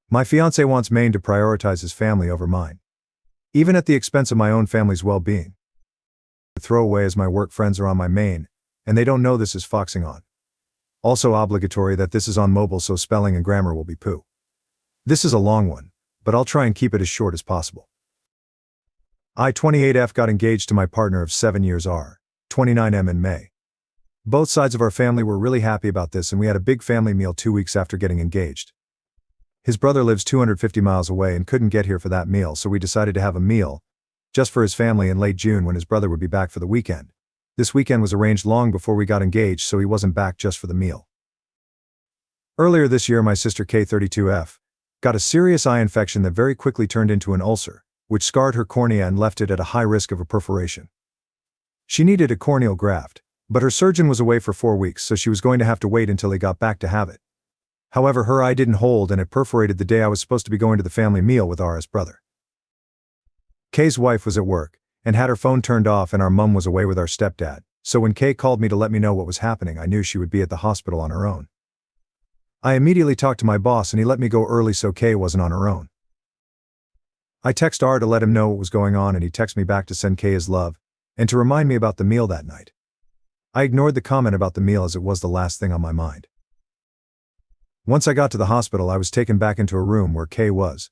My fiancé wants Maine to prioritize his family over mine, even at the expense of my own family's well-being. Throw away as my work friends are on my Maine, and they don't know this is foxing on. Also obligatory that this is on mobile, so spelling and grammar will be poo. This is a long one, but I'll try and keep it as short as possible. I, 28F, got engaged to my partner of 7 years, R, 29M, in May. Both sides of our family were really happy about this, and we had a big family meal 2 weeks after getting engaged. His brother lives 250 miles away and couldn't get here for that meal, so we decided to have a meal just for his family in late June when his brother would be back for the weekend. This weekend was arranged long before we got engaged, so he wasn't back just for the meal. Earlier this year, my sister K, 32F, got a serious eye infection that very quickly turned into an ulcer, which scarred her cornea and left it at a high risk of a perforation. She needed a corneal graft, but her surgeon was away for 4 weeks, so she was going to have to wait until he got back to have it. However, her eye didn't hold and it perforated the day I was supposed to be going to the family meal with R's brother. K's wife was at work and had her phone turned off, and our mum was away with our stepdad, so when K called me to let me know what was happening, I knew she would be at the hospital on her own. I immediately talked to my boss and he let me go early so K wasn't on her own. I texted R to let him know what was going on, and he texted me back to send K his love and to remind me about the meal that night. I ignored the comment about the meal as it was the last thing on my mind. Once I got to the hospital, I was taken back into a room where K was,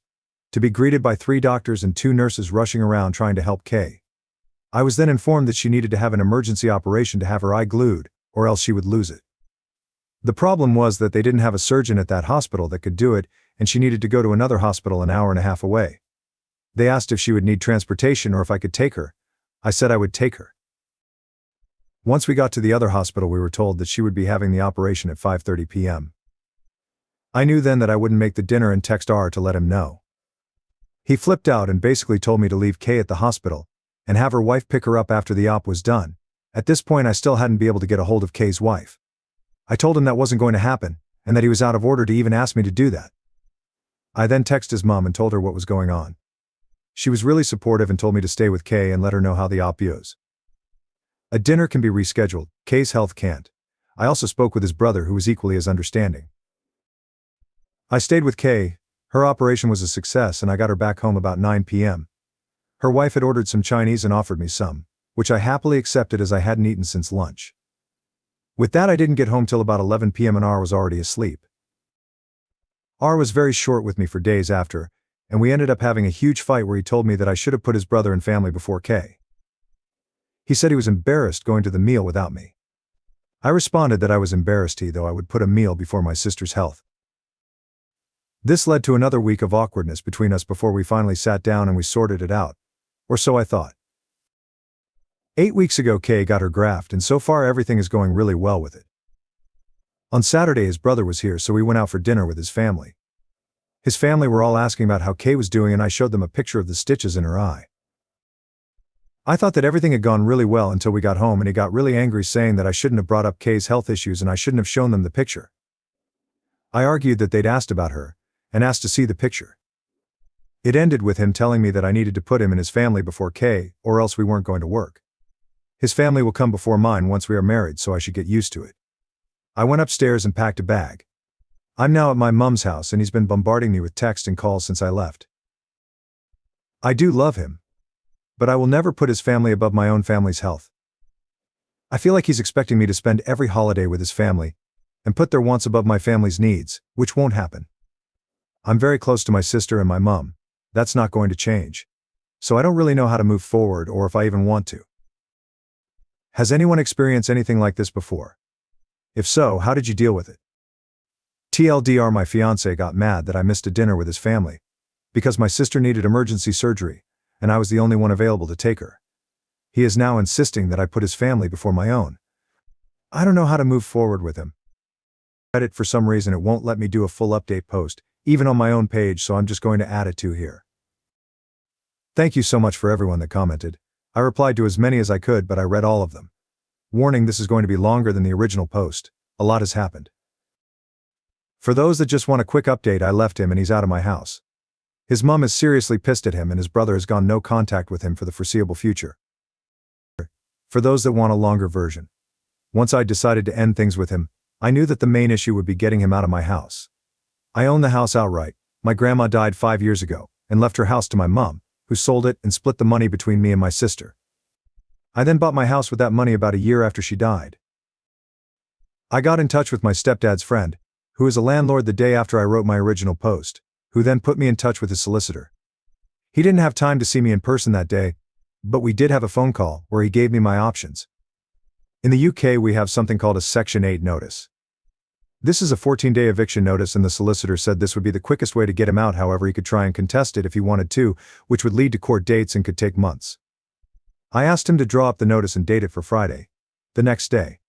to be greeted by 3 doctors and 2 nurses rushing around trying to help K. I was then informed that she needed to have an emergency operation to have her eye glued, or else she would lose it. The problem was that they didn't have a surgeon at that hospital that could do it, and she needed to go to another hospital an hour and a half away. They asked if she would need transportation or if I could take her. I said I would take her. Once we got to the other hospital, we were told that she would be having the operation at 5:30 p.m. I knew then that I wouldn't make the dinner and text R to let him know. He flipped out and basically told me to leave K at the hospital and have her wife pick her up after the op was done. At this point, I still hadn't been able to get a hold of K's wife. I told him that wasn't going to happen and that he was out of order to even ask me to do that. I then texted his mom and told her what was going on. She was really supportive and told me to stay with K and let her know how the op goes. A dinner can be rescheduled, K's health can't. I also spoke with his brother, who was equally as understanding. I stayed with K. Her operation was a success and I got her back home about 9 p.m. Her wife had ordered some Chinese and offered me some, which I happily accepted as I hadn't eaten since lunch. With that, I didn't get home till about 11 p.m. and R was already asleep. R was very short with me for days after, and we ended up having a huge fight where he told me that I should have put his brother and family before K. He said he was embarrassed going to the meal without me. I responded that I was embarrassed though I would put a meal before my sister's health. This led to another week of awkwardness between us before we finally sat down and we sorted it out. Or so I thought. 8 weeks ago, K got her graft, and so far everything is going really well with it. On Saturday, his brother was here, so we went out for dinner with his family. His family were all asking about how K was doing, and I showed them a picture of the stitches in her eye. I thought that everything had gone really well until we got home, and he got really angry, saying that I shouldn't have brought up K's health issues and I shouldn't have shown them the picture. I argued that they'd asked about her and asked to see the picture. It ended with him telling me that I needed to put him and his family before K, or else we weren't going to work. His family will come before mine once we are married, so I should get used to it. I went upstairs and packed a bag. I'm now at my mum's house and he's been bombarding me with texts and calls since I left. I do love him, but I will never put his family above my own family's health. I feel like he's expecting me to spend every holiday with his family and put their wants above my family's needs, which won't happen. I'm very close to my sister and my mum. That's not going to change. So I don't really know how to move forward or if I even want to. Has anyone experienced anything like this before? If so, how did you deal with it? TLDR, my fiancé got mad that I missed a dinner with his family because my sister needed emergency surgery and I was the only one available to take her. He is now insisting that I put his family before my own. I don't know how to move forward with him. Reddit, for some reason, it won't let me do a full update post, even on my own page, so I'm just going to add it to here. Thank you so much for everyone that commented. I replied to as many as I could, but I read all of them. Warning, this is going to be longer than the original post. A lot has happened. For those that just want a quick update, I left him and he's out of my house. His mum is seriously pissed at him and his brother has gone no contact with him for the foreseeable future. For those that want a longer version. Once I decided to end things with him, I knew that the main issue would be getting him out of my house. I own the house outright. My grandma died 5 years ago, and left her house to my mom, who sold it and split the money between me and my sister. I then bought my house with that money about a year after she died. I got in touch with my stepdad's friend, who is a landlord the day after I wrote my original post, who then put me in touch with his solicitor. He didn't have time to see me in person that day, but we did have a phone call where he gave me my options. In the UK we have something called a Section 8 notice. This is a 14-day eviction notice, and the solicitor said this would be the quickest way to get him out. However, he could try and contest it if he wanted to, which would lead to court dates and could take months. I asked him to draw up the notice and date it for Friday, the next day.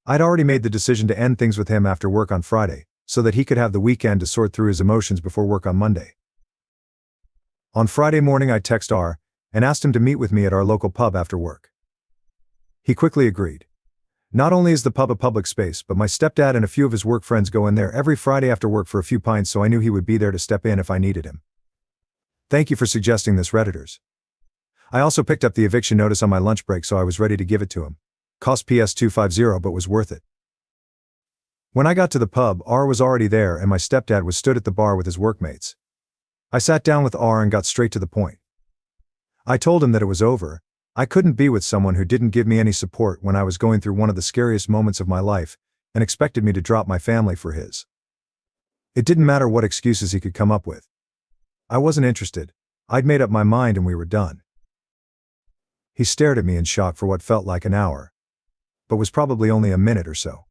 I'd already made the decision to end things with him after work on Friday, so that he could have the weekend to sort through his emotions before work on Monday. On Friday morning I text R and asked him to meet with me at our local pub after work. He quickly agreed. Not only is the pub a public space, but my stepdad and a few of his work friends go in there every Friday after work for a few pints, so I knew he would be there to step in if I needed him. Thank you for suggesting this, Redditors. I also picked up the eviction notice on my lunch break, so I was ready to give it to him. Cost PS 250, but was worth it. When I got to the pub, R was already there and my stepdad was stood at the bar with his workmates. I sat down with R and got straight to the point. I told him that it was over. I couldn't be with someone who didn't give me any support when I was going through one of the scariest moments of my life, and expected me to drop my family for his. It didn't matter what excuses he could come up with. I wasn't interested. I'd made up my mind and we were done. He stared at me in shock for what felt like an hour, but was probably only a minute or so.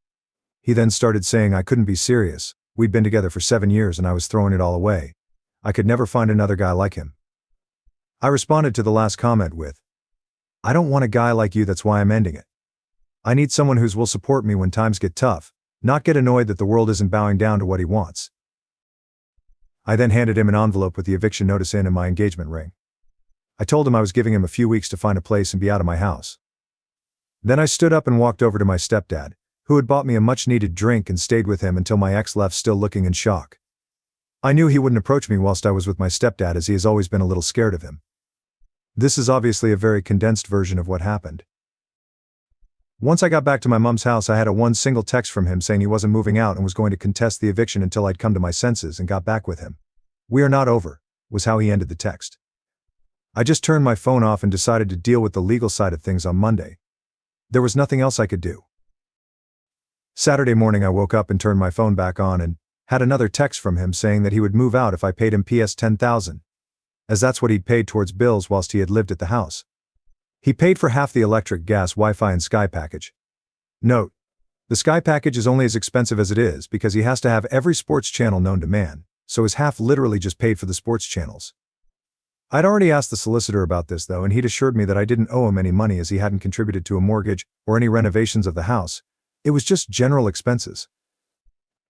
He then started saying I couldn't be serious. We'd been together for 7 years and I was throwing it all away. I could never find another guy like him. I responded to the last comment with, I don't want a guy like you, that's why I'm ending it. I need someone who will support me when times get tough, not get annoyed that the world isn't bowing down to what he wants. I then handed him an envelope with the eviction notice in and my engagement ring. I told him I was giving him a few weeks to find a place and be out of my house. Then I stood up and walked over to my stepdad, who had bought me a much-needed drink, and stayed with him until my ex left, still looking in shock. I knew he wouldn't approach me whilst I was with my stepdad, as he has always been a little scared of him. This is obviously a very condensed version of what happened. Once I got back to my mom's house, I had one single text from him saying he wasn't moving out and was going to contest the eviction until I'd come to my senses and got back with him. We are not over, was how he ended the text. I just turned my phone off and decided to deal with the legal side of things on Monday. There was nothing else I could do. Saturday morning I woke up and turned my phone back on and had another text from him saying that he would move out if I paid him PS 10,000, as that's what he'd paid towards bills whilst he had lived at the house. He paid for half the electric, gas, Wi-Fi and Sky package. Note: the Sky package is only as expensive as it is because he has to have every sports channel known to man, so his half literally just paid for the sports channels. I'd already asked the solicitor about this though, and he'd assured me that I didn't owe him any money as he hadn't contributed to a mortgage or any renovations of the house. It was just general expenses.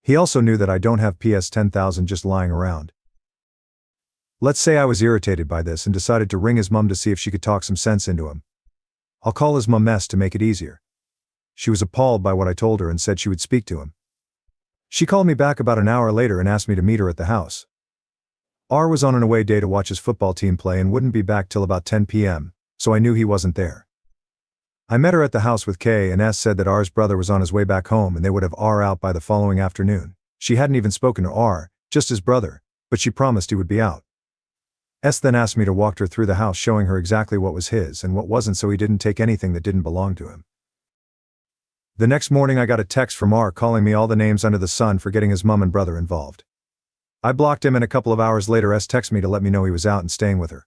He also knew that I don't have PS 10,000 just lying around. Let's say I was irritated by this and decided to ring his mum to see if she could talk some sense into him. I'll call his mum S to make it easier. She was appalled by what I told her and said she would speak to him. She called me back about an hour later and asked me to meet her at the house. R was on an away day to watch his football team play and wouldn't be back till about 10 p.m., so I knew he wasn't there. I met her at the house with K, and S said that R's brother was on his way back home and they would have R out by the following afternoon. She hadn't even spoken to R, just his brother, but she promised he would be out. S then asked me to walk her through the house, showing her exactly what was his and what wasn't, so he didn't take anything that didn't belong to him. The next morning I got a text from R calling me all the names under the sun for getting his mum and brother involved. I blocked him, and a couple of hours later S texted me to let me know he was out and staying with her.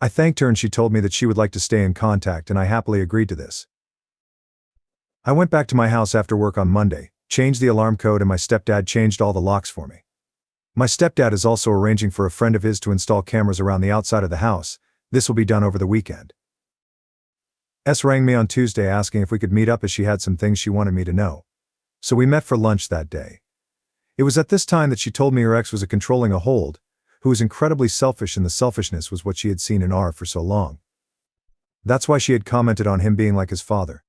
I thanked her and she told me that she would like to stay in contact, and I happily agreed to this. I went back to my house after work on Monday, changed the alarm code, and my stepdad changed all the locks for me. My stepdad is also arranging for a friend of his to install cameras around the outside of the house. This will be done over the weekend. S rang me on Tuesday asking if we could meet up as she had some things she wanted me to know. So we met for lunch that day. It was at this time that she told me her ex was a controlling a hold, who was incredibly selfish, and the selfishness was what she had seen in R for so long. That's why she had commented on him being like his father.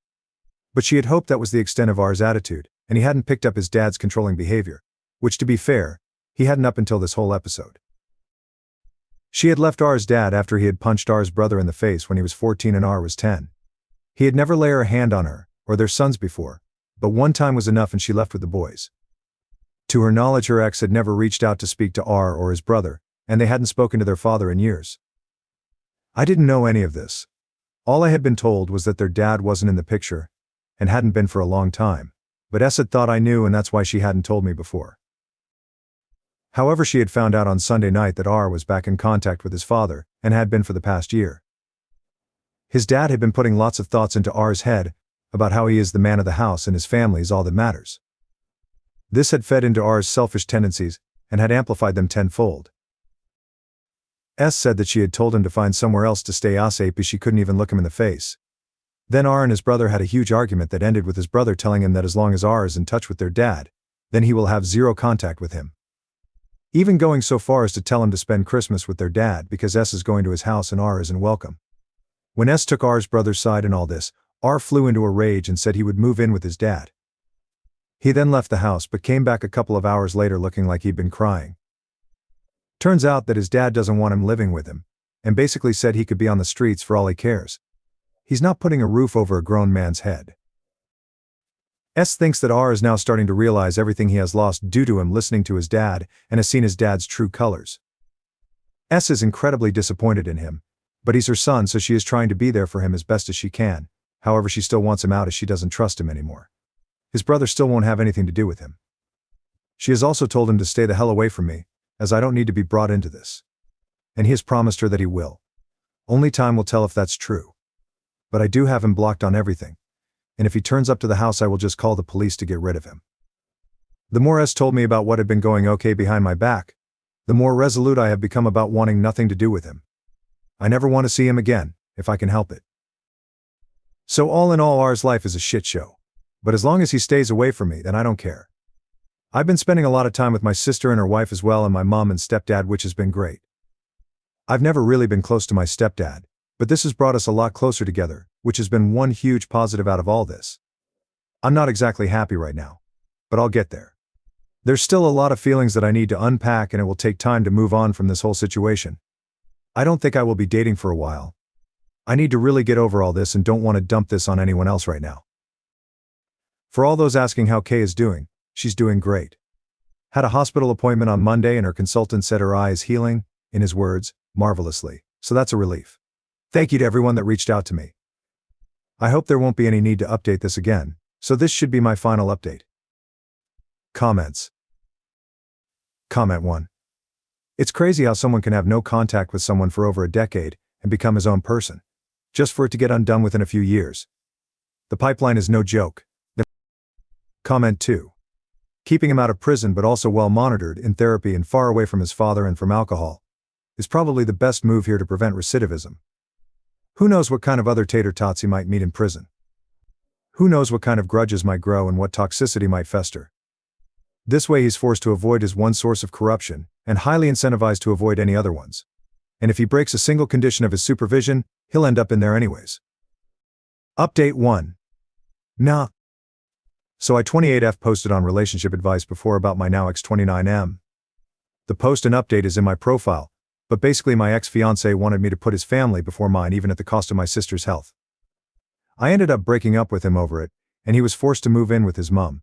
But she had hoped that was the extent of R's attitude, and he hadn't picked up his dad's controlling behavior, which, to be fair, he hadn't up until this whole episode. She had left R's dad after he had punched R's brother in the face when he was 14 and R was 10. He had never laid a hand on her, or their sons before, but one time was enough and she left with the boys. To her knowledge, her ex had never reached out to speak to R or his brother, and they hadn't spoken to their father in years. I didn't know any of this. All I had been told was that their dad wasn't in the picture, and hadn't been for a long time, but S had thought I knew, and that's why she hadn't told me before. However, she had found out on Sunday night that R was back in contact with his father, and had been for the past year. His dad had been putting lots of thoughts into R's head about how he is the man of the house and his family is all that matters. This had fed into R's selfish tendencies and had amplified them tenfold. S said that she had told him to find somewhere else to stay ASAP because she couldn't even look him in the face. Then R and his brother had a huge argument that ended with his brother telling him that as long as R is in touch with their dad, then he will have zero contact with him. Even going so far as to tell him to spend Christmas with their dad because S is going to his house and R isn't welcome. When S took R's brother's side in all this, R flew into a rage and said he would move in with his dad. He then left the house but came back a couple of hours later looking like he'd been crying. Turns out that his dad doesn't want him living with him, and basically said he could be on the streets for all he cares. He's not putting a roof over a grown man's head. S thinks that R is now starting to realize everything he has lost due to him listening to his dad and has seen his dad's true colors. S is incredibly disappointed in him, but he's her son, so she is trying to be there for him as best as she can. However, she still wants him out as she doesn't trust him anymore. His brother still won't have anything to do with him. She has also told him to stay the hell away from me, as I don't need to be brought into this. And he has promised her that he will. Only time will tell if that's true. But I do have him blocked on everything, and if he turns up to the house I will just call the police to get rid of him. The more S told me about what had been going okay behind my back, the more resolute I have become about wanting nothing to do with him. I never want to see him again, if I can help it. So all in all, R's life is a shit show. But as long as he stays away from me, then I don't care. I've been spending a lot of time with my sister and her wife as well, and my mom and stepdad, which has been great. I've never really been close to my stepdad, but this has brought us a lot closer together, which has been one huge positive out of all this. I'm not exactly happy right now, but I'll get there. There's still a lot of feelings that I need to unpack, and it will take time to move on from this whole situation. I don't think I will be dating for a while. I need to really get over all this and don't want to dump this on anyone else right now. For all those asking how Kay is doing, she's doing great. Had a hospital appointment on Monday and her consultant said her eye is healing, in his words, marvelously, so that's a relief. Thank you to everyone that reached out to me. I hope there won't be any need to update this again, so this should be my final update. Comments. Comment 1. It's crazy how someone can have no contact with someone for over a decade and become his own person, just for it to get undone within a few years. The pipeline is no joke. Comment 2. Keeping him out of prison but also well monitored in therapy and far away from his father and from alcohol is probably the best move here to prevent recidivism. Who knows what kind of other tater-tots he might meet in prison? Who knows what kind of grudges might grow and what toxicity might fester? This way he's forced to avoid his one source of corruption and highly incentivized to avoid any other ones. And if he breaks a single condition of his supervision, he'll end up in there anyways. Update 1. Nah. So I 28F posted on relationship advice before about my now ex 29M. The post and update is in my profile, but basically my ex-fiancé wanted me to put his family before mine even at the cost of my sister's health. I ended up breaking up with him over it, and he was forced to move in with his mom,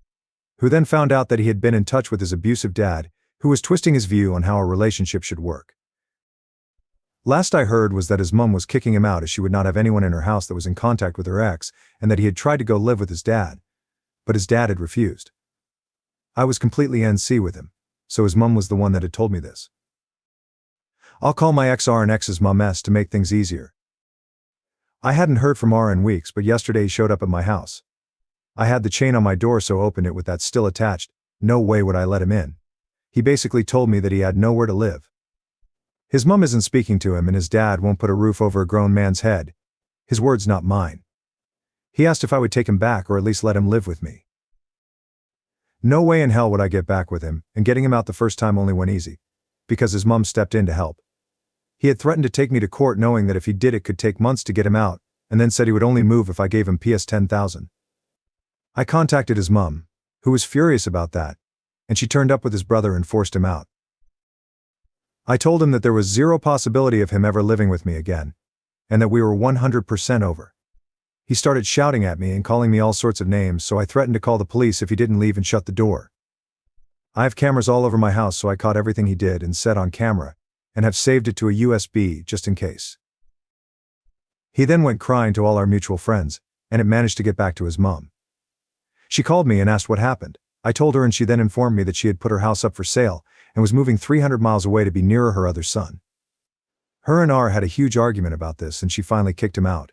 who then found out that he had been in touch with his abusive dad, who was twisting his view on how a relationship should work. Last I heard was that his mom was kicking him out as she would not have anyone in her house that was in contact with her ex, and that he had tried to go live with his dad, but his dad had refused. I was completely NC with him, so his mom was the one that had told me this. I'll call my ex R and ex's mom S to make things easier. I hadn't heard from R in weeks, but yesterday he showed up at my house. I had the chain on my door, so opened it with that still attached. No way would I let him in. He basically told me that he had nowhere to live. His mom isn't speaking to him and his dad won't put a roof over a grown man's head. His words, not mine. He asked if I would take him back or at least let him live with me. No way in hell would I get back with him, and getting him out the first time only went easy, because his mom stepped in to help. He had threatened to take me to court knowing that if he did it could take months to get him out, and then said he would only move if I gave him PS 10,000. I contacted his mom, who was furious about that, and she turned up with his brother and forced him out. I told him that there was zero possibility of him ever living with me again, and that we were 100% over. He started shouting at me and calling me all sorts of names, so I threatened to call the police if he didn't leave and shut the door. I have cameras all over my house, so I caught everything he did and said on camera, and have saved it to a USB just in case. He then went crying to all our mutual friends, and it managed to get back to his mom. She called me and asked what happened. I told her, and she then informed me that she had put her house up for sale and was moving 300 miles away to be nearer her other son. Her and R had a huge argument about this, and she finally kicked him out.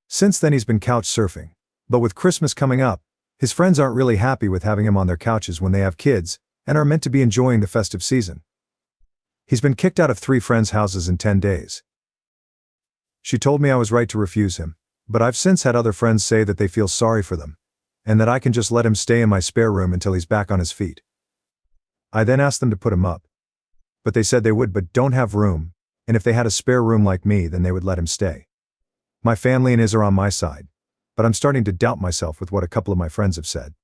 Since then he's been couch surfing. But with Christmas coming up, his friends aren't really happy with having him on their couches when they have kids and are meant to be enjoying the festive season. He's been kicked out of 3 friends' houses in 10 days. She told me I was right to refuse him, but I've since had other friends say that they feel sorry for them, and that I can just let him stay in my spare room until he's back on his feet. I then asked them to put him up. But they said they would but don't have room, and if they had a spare room like me then they would let him stay. My family and his are on my side, but I'm starting to doubt myself with what a couple of my friends have said.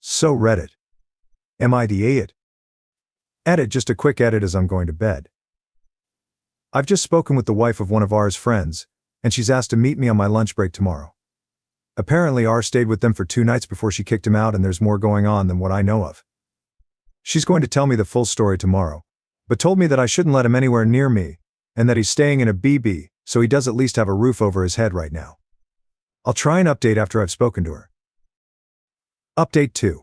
So Reddit. Am I the idiot? Edit, just a quick edit as I'm going to bed. I've just spoken with the wife of one of R's friends, and she's asked to meet me on my lunch break tomorrow. Apparently R stayed with them for 2 nights before she kicked him out, and there's more going on than what I know of. She's going to tell me the full story tomorrow, but told me that I shouldn't let him anywhere near me, and that he's staying in a BB, so he does at least have a roof over his head right now. I'll try and update after I've spoken to her. Update 2.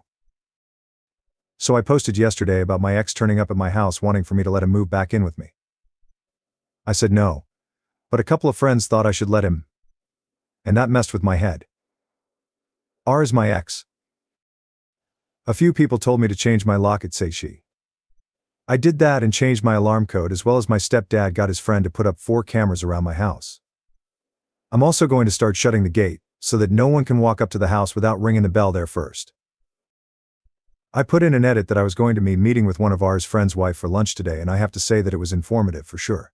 So I posted yesterday about my ex turning up at my house wanting for me to let him move back in with me. I said no, but a couple of friends thought I should let him, and that messed with my head. R is my ex. A few people told me to change my lock, say she. I did that and changed my alarm code, as well as my stepdad got his friend to put up 4 cameras around my house. I'm also going to start shutting the gate, so that no one can walk up to the house without ringing the bell there first. I put in an edit that I was going to be meeting with one of R's friend's wife for lunch today, and I have to say that it was informative for sure.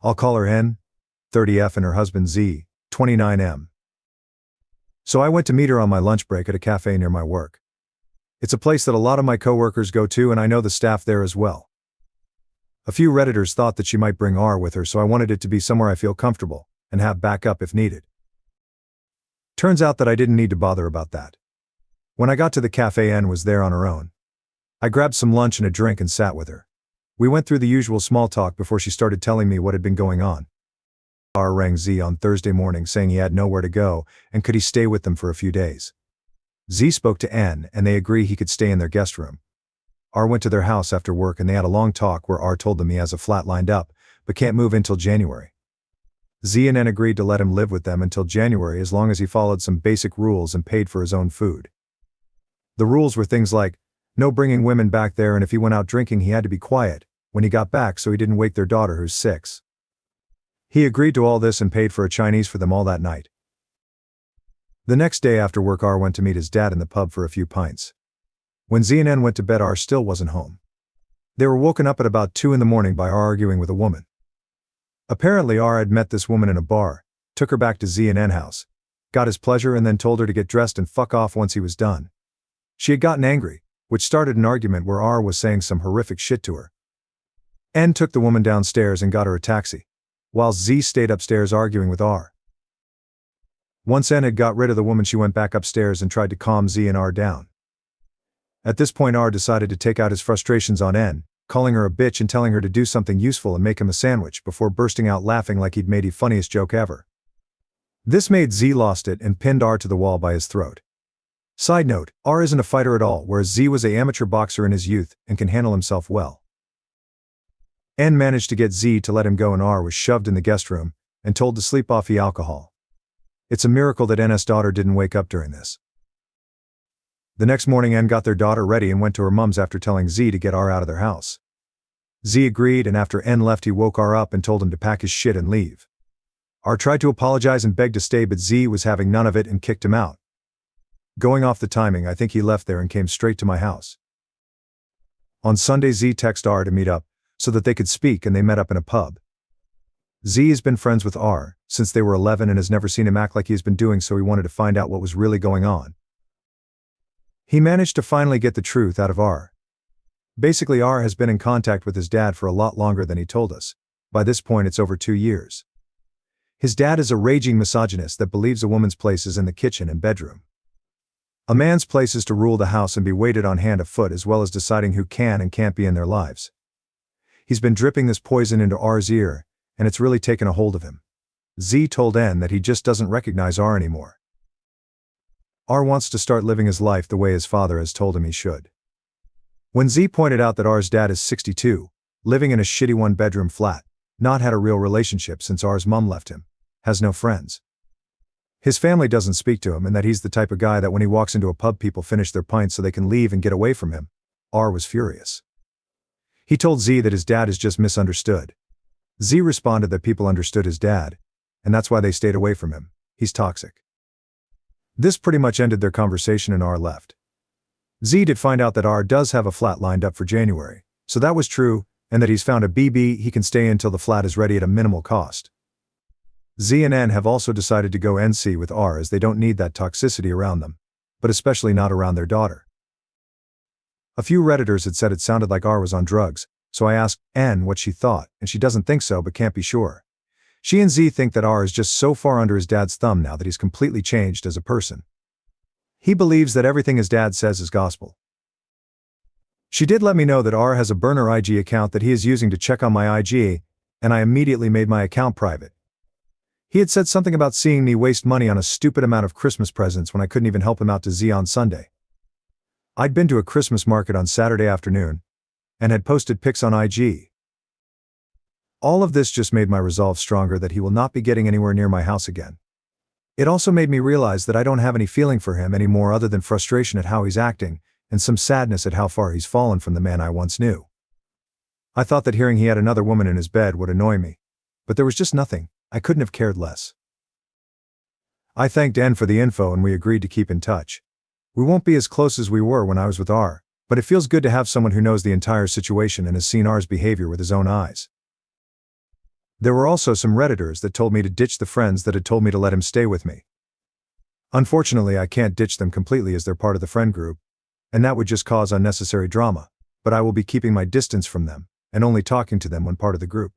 I'll call her N, 30F, and her husband Z, 29M. So I went to meet her on my lunch break at a cafe near my work. It's a place that a lot of my coworkers go to, and I know the staff there as well. A few Redditors thought that she might bring R with her, so I wanted it to be somewhere I feel comfortable and have backup if needed. Turns out that I didn't need to bother about that. When I got to the cafe, N was there on her own. I grabbed some lunch and a drink and sat with her. We went through the usual small talk before she started telling me what had been going on. R rang Z on Thursday morning saying he had nowhere to go and could he stay with them for a few days. Z spoke to N and they agree he could stay in their guest room. R went to their house after work and they had a long talk where R told them he has a flat lined up but can't move until January. Z and N agreed to let him live with them until January as long as he followed some basic rules and paid for his own food. The rules were things like no bringing women back there, and if he went out drinking he had to be quiet when he got back so he didn't wake their daughter who's 6. He agreed to all this and paid for a Chinese for them all that night. The next day after work R went to meet his dad in the pub for a few pints. When Z and N went to bed R still wasn't home. They were woken up at about 2 in the morning by R arguing with a woman. Apparently R had met this woman in a bar, took her back to Z and N house, got his pleasure and then told her to get dressed and fuck off once he was done. She had gotten angry, which started an argument where R was saying some horrific shit to her. N took the woman downstairs and got her a taxi, while Z stayed upstairs arguing with R. Once N had got rid of the woman she went back upstairs and tried to calm Z and R down. At this point R decided to take out his frustrations on N, calling her a bitch and telling her to do something useful and make him a sandwich before bursting out laughing like he'd made the funniest joke ever. This made Z lost it and pinned R to the wall by his throat. Side note, R isn't a fighter at all, whereas Z was an amateur boxer in his youth and can handle himself well. N managed to get Z to let him go and R was shoved in the guest room and told to sleep off the alcohol. It's a miracle that N's daughter didn't wake up during this. The next morning N got their daughter ready and went to her mum's after telling Z to get R out of their house. Z agreed, and after N left he woke R up and told him to pack his shit and leave. R tried to apologize and beg to stay, but Z was having none of it and kicked him out. Going off the timing, I think he left there and came straight to my house. On Sunday Z texted R to meet up so that they could speak, and they met up in a pub. Z has been friends with R since they were 11 and has never seen him act like he has been doing, so he wanted to find out what was really going on. He managed to finally get the truth out of R. Basically R has been in contact with his dad for a lot longer than he told us. By this point it's over 2 years. His dad is a raging misogynist that believes a woman's place is in the kitchen and bedroom. A man's place is to rule the house and be waited on hand and foot, as well as deciding who can and can't be in their lives. He's been dripping this poison into R's ear, and it's really taken a hold of him. Z told N that he just doesn't recognize R anymore. R wants to start living his life the way his father has told him he should. When Z pointed out that R's dad is 62, living in a shitty one-bedroom flat, not had a real relationship since R's mom left him, has no friends. His family doesn't speak to him, and that he's the type of guy that when he walks into a pub people finish their pints so they can leave and get away from him, R was furious. He told Z that his dad is just misunderstood. Z responded that people understood his dad, and that's why they stayed away from him. He's toxic. This pretty much ended their conversation and R left. Z did find out that R does have a flat lined up for January, so that was true, and that he's found a BB he can stay in until the flat is ready at a minimal cost. Z and N have also decided to go NC with R as they don't need that toxicity around them, but especially not around their daughter. A few Redditors had said it sounded like R was on drugs, so I asked N what she thought, and she doesn't think so but can't be sure. She and Z think that R is just so far under his dad's thumb now that he's completely changed as a person. He believes that everything his dad says is gospel. She did let me know that R has a burner IG account that he is using to check on my IG, and I immediately made my account private. He had said something about seeing me waste money on a stupid amount of Christmas presents when I couldn't even help him out to Z on Sunday. I'd been to a Christmas market on Saturday afternoon, and had posted pics on IG. All of this just made my resolve stronger that he will not be getting anywhere near my house again. It also made me realize that I don't have any feeling for him anymore other than frustration at how he's acting, and some sadness at how far he's fallen from the man I once knew. I thought that hearing he had another woman in his bed would annoy me, but there was just nothing. I couldn't have cared less. I thanked N for the info and we agreed to keep in touch. We won't be as close as we were when I was with R, but it feels good to have someone who knows the entire situation and has seen R's behavior with his own eyes. There were also some Redditors that told me to ditch the friends that had told me to let him stay with me. Unfortunately, I can't ditch them completely as they're part of the friend group, and that would just cause unnecessary drama, but I will be keeping my distance from them, and only talking to them when part of the group.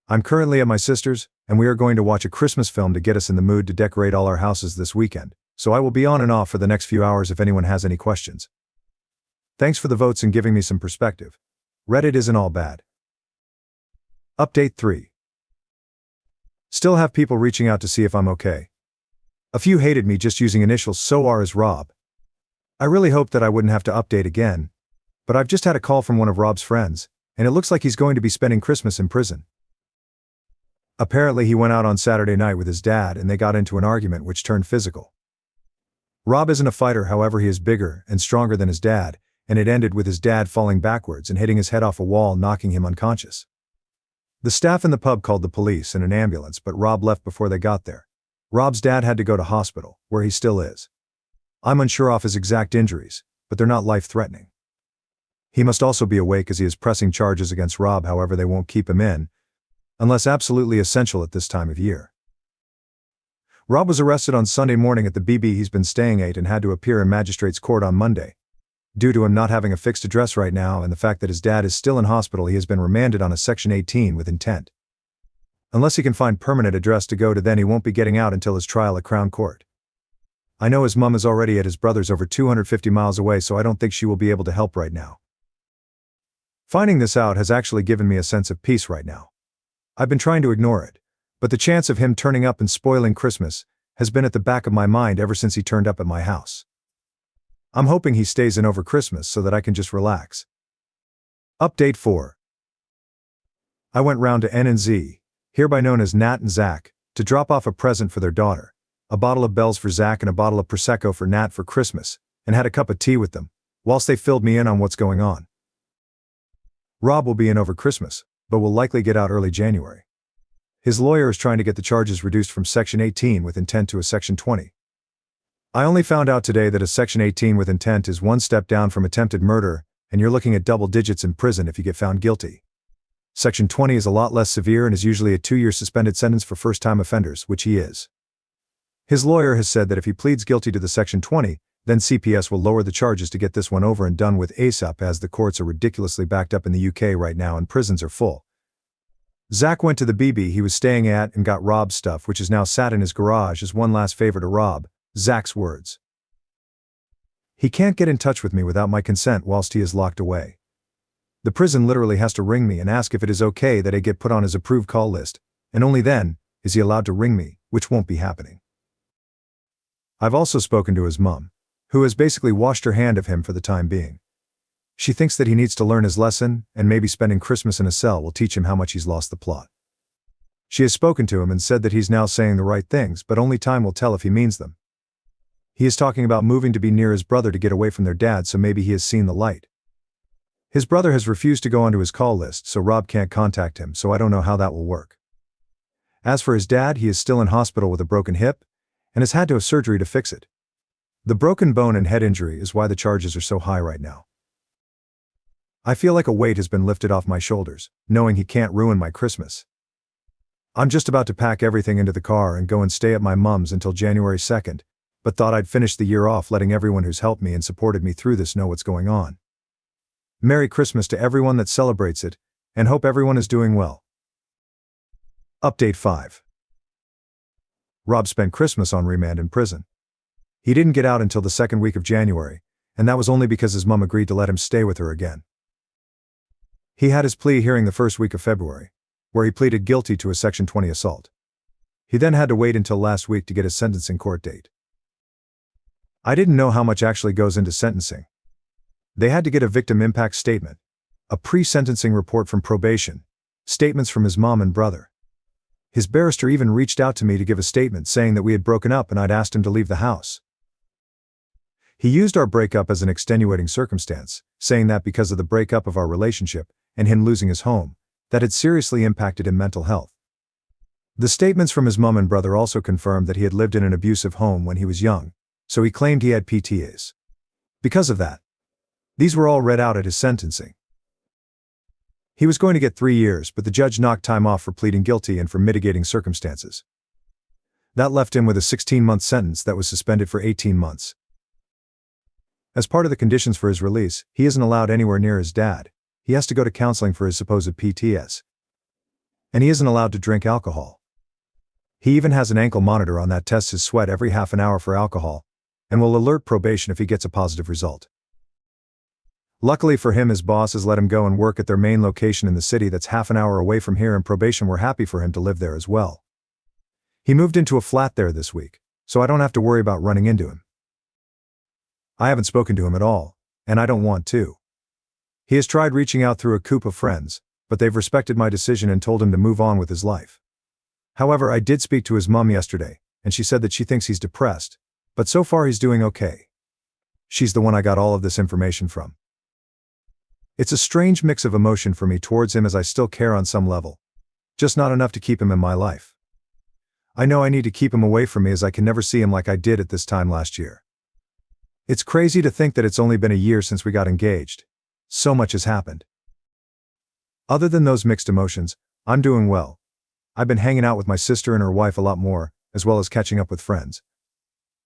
I'm currently at my sister's, and we are going to watch a Christmas film to get us in the mood to decorate all our houses this weekend, so I will be on and off for the next few hours if anyone has any questions. Thanks for the votes and giving me some perspective. Reddit isn't all bad. Update 3. Still have people reaching out to see if I'm okay. A few hated me just using initials, so R is Rob. I really hoped that I wouldn't have to update again, but I've just had a call from one of Rob's friends, and it looks like he's going to be spending Christmas in prison. Apparently he went out on Saturday night with his dad and they got into an argument which turned physical. Rob isn't a fighter, however he is bigger and stronger than his dad, and it ended with his dad falling backwards and hitting his head off a wall, knocking him unconscious. The staff in the pub called the police and an ambulance, but Rob left before they got there. Rob's dad had to go to hospital, where he still is. I'm unsure of his exact injuries, but they're not life-threatening. He must also be awake as he is pressing charges against Rob, however they won't keep him in, unless absolutely essential at this time of year. Rob was arrested on Sunday morning at the BB he's been staying at and had to appear in magistrate's court on Monday. Due to him not having a fixed address right now and the fact that his dad is still in hospital, he has been remanded on a Section 18 with intent. Unless he can find permanent address to go to, then he won't be getting out until his trial at Crown Court. I know his mom is already at his brother's over 250 miles away, so I don't think she will be able to help right now. Finding this out has actually given me a sense of peace right now. I've been trying to ignore it, but the chance of him turning up and spoiling Christmas has been at the back of my mind ever since he turned up at my house. I'm hoping he stays in over Christmas so that I can just relax. Update 4. I went round to N and Z, hereby known as Nat and Zach, to drop off a present for their daughter, a bottle of Bells for Zach and a bottle of Prosecco for Nat for Christmas, and had a cup of tea with them, whilst they filled me in on what's going on. Rob will be in over Christmas, but will likely get out early January. His lawyer is trying to get the charges reduced from Section 18 with intent to a Section 20. I only found out today that a Section 18 with intent is one step down from attempted murder, and you're looking at double digits in prison if you get found guilty. Section 20 is a lot less severe and is usually a 2-year suspended sentence for first-time offenders, which he is. His lawyer has said that if he pleads guilty to the Section 20, then CPS will lower the charges to get this one over and done with ASAP, as the courts are ridiculously backed up in the UK right now and prisons are full. Zach went to the BB he was staying at and got Rob's stuff, which is now sat in his garage, as one last favor to Rob. Zach's words. He can't get in touch with me without my consent whilst he is locked away. The prison literally has to ring me and ask if it is okay that I get put on his approved call list, and only then is he allowed to ring me, which won't be happening. I've also spoken to his mum, who has basically washed her hand of him for the time being. She thinks that he needs to learn his lesson, and maybe spending Christmas in a cell will teach him how much he's lost the plot. She has spoken to him and said that he's now saying the right things, but only time will tell if he means them. He is talking about moving to be near his brother to get away from their dad, so maybe he has seen the light. His brother has refused to go onto his call list, so Rob can't contact him, so I don't know how that will work. As for his dad, he is still in hospital with a broken hip, and has had to have surgery to fix it. The broken bone and head injury is why the charges are so high right now. I feel like a weight has been lifted off my shoulders, knowing he can't ruin my Christmas. I'm just about to pack everything into the car and go and stay at my mum's until January 2nd, but thought I'd finish the year off letting everyone who's helped me and supported me through this know what's going on. Merry Christmas to everyone that celebrates it, and hope everyone is doing well. Update 5. Rob spent Christmas on remand in prison. He didn't get out until the second week of January, and that was only because his mum agreed to let him stay with her again. He had his plea hearing the first week of February, where he pleaded guilty to a Section 20 assault. He then had to wait until last week to get his sentencing court date. I didn't know how much actually goes into sentencing. They had to get a victim impact statement, a pre-sentencing report from probation, statements from his mom and brother. His barrister even reached out to me to give a statement saying that we had broken up and I'd asked him to leave the house. He used our breakup as an extenuating circumstance, saying that because of the breakup of our relationship and him losing his home, that had seriously impacted him mental health. The statements from his mom and brother also confirmed that he had lived in an abusive home when he was young, so he claimed he had PTSD. Because of that, these were all read out at his sentencing. He was going to get 3 years, but the judge knocked time off for pleading guilty and for mitigating circumstances. That left him with a 16-month sentence that was suspended for 18 months. As part of the conditions for his release, he isn't allowed anywhere near his dad. He has to go to counseling for his supposed PTSD. And he isn't allowed to drink alcohol. He even has an ankle monitor on that tests his sweat every half an hour for alcohol, and will alert probation if he gets a positive result. Luckily for him, his boss has let him go and work at their main location in the city that's half an hour away from here, and probation were happy for him to live there as well. He moved into a flat there this week, so I don't have to worry about running into him. I haven't spoken to him at all, and I don't want to. He has tried reaching out through a group of friends, but they've respected my decision and told him to move on with his life. However, I did speak to his mom yesterday, and she said that she thinks he's depressed, but so far he's doing okay. She's the one I got all of this information from. It's a strange mix of emotion for me towards him, as I still care on some level, just not enough to keep him in my life. I know I need to keep him away from me, as I can never see him like I did at this time last year. It's crazy to think that it's only been a year since we got engaged. So much has happened. Other than those mixed emotions, I'm doing well. I've been hanging out with my sister and her wife a lot more, as well as catching up with friends.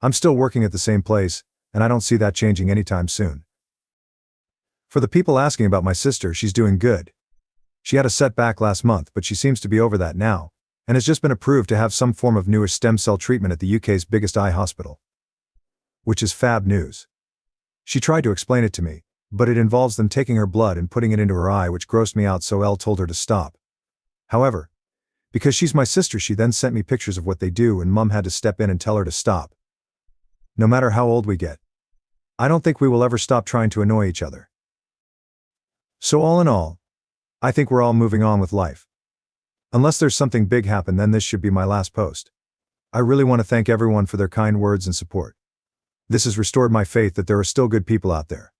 I'm still working at the same place, and I don't see that changing anytime soon. For the people asking about my sister, she's doing good. She had a setback last month, but she seems to be over that now, and has just been approved to have some form of newish stem cell treatment at the UK's biggest eye hospital. Which is fab news. She tried to explain it to me, but it involves them taking her blood and putting it into her eye, which grossed me out, so Elle told her to stop. However, because she's my sister, she then sent me pictures of what they do, and Mum had to step in and tell her to stop. No matter how old we get, I don't think we will ever stop trying to annoy each other. So all in all, I think we're all moving on with life. Unless there's something big happen, then this should be my last post. I really want to thank everyone for their kind words and support. This has restored my faith that there are still good people out there.